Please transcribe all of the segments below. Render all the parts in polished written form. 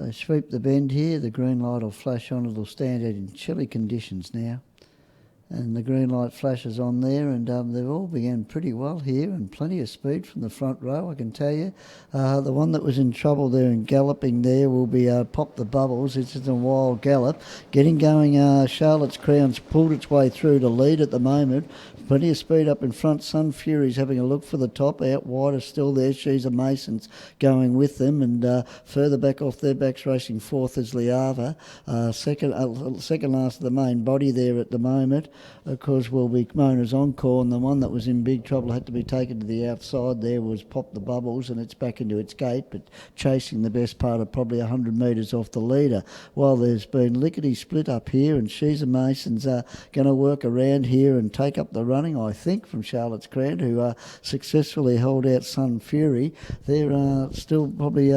They sweep the bend here, the green light will flash on, it'll stand out in chilly conditions now. And the green light flashes on there, and they've all begun pretty well here, and plenty of speed from the front row, I can tell you. The one that was in trouble there and galloping there will be Pop the Bubbles. It's a wild gallop. Getting going, Charlotte's Crown's pulled its way through to lead at the moment. Plenty of speed up in front. Sun Fury's having a look for the top. Out wide is still there. She's a Mason's going with them, and further back off their backs racing fourth is Liava. Second last of the main body there at the moment. Of course, will be Mona's Encore, and the one that was in big trouble had to be taken to the outside there was Pop the Bubbles, and it's back into its gate, but chasing the best part of probably 100 metres off the leader. While there's been lickety split up here, and She's a Mason's going to work around here and take up the running, I think, from Charlotte's Crown, who successfully held out Sun Fury. They're still probably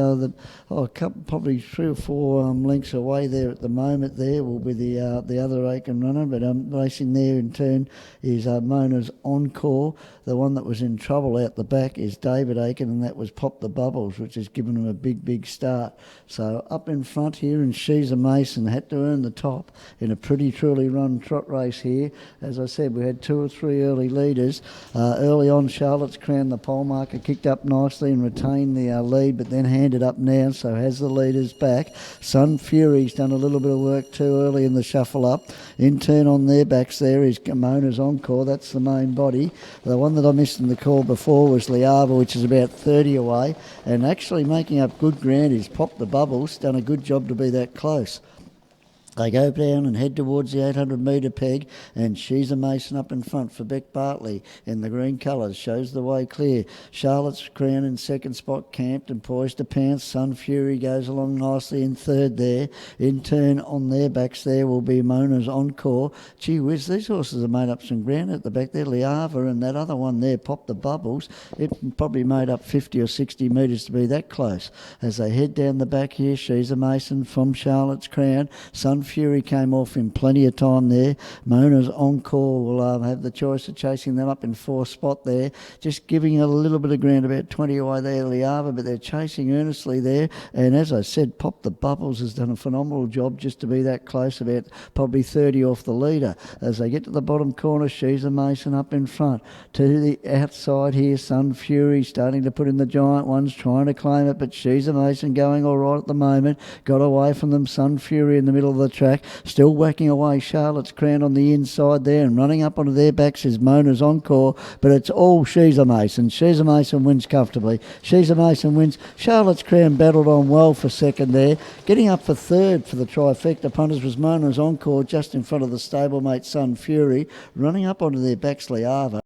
probably 3 or 4 lengths away there at the moment. There will be the other Aiken runner, but racing there in turn is Mona's Encore. The one that was in trouble out the back is David Aiken, and that was Pop the Bubbles, which has given him a big start. So up in front here, and She's a Mason had to earn the top in a pretty truly run trot race here. As I said, we had 2 or 3 early leaders. Early on, Charlotte's Crown, the pole marker, kicked up nicely and retained the lead, but then handed up now, so has the leaders back. Sun Fury's done a little bit of work too early in the shuffle up. In turn on their backs there is Mona's Encore. That's the main body. The one that I missed in the call before was Liava, which is about 30 away, and actually making up good ground is Pop the Bubbles. Done a good job to be that close. They go down and head towards the 800 metre peg, and She's a Mason up in front for Beck Bartley in the green colours. Shows the way clear. Charlotte's Crown in second spot, camped and poised to pounce. Sun Fury goes along nicely in third there. In turn on their backs there will be Mona's Encore. Gee whiz, these horses have made up some ground at the back there. Liava and that other one there, Pop the Bubbles. It probably made up 50 or 60 metres to be that close. As they head down the back here, She's a Mason from Charlotte's Crown. Sun Fury came off in plenty of time there. Mona's Encore will have the choice of chasing them up in fourth spot there. Just giving a little bit of ground, about 20 away there, Liava, but they're chasing earnestly there. And as I said, Pop the Bubbles has done a phenomenal job just to be that close, about probably 30 off the leader. As they get to the bottom corner, She's a Mason up in front. To the outside here, Sun Fury starting to put in the giant ones, trying to claim it, but She's a Mason going all right at the moment. Got away from them, Sun Fury in the middle of the track, still whacking away Charlotte's Crown on the inside there, and running up onto their backs is Mona's Encore, but it's all She's a Mason. She's a Mason wins comfortably. She's a Mason wins. Charlotte's Crown battled on well for second there. Getting up for third for the trifecta punters was Mona's Encore, just in front of the stablemate Sun Fury. Running up onto their backs, Liava.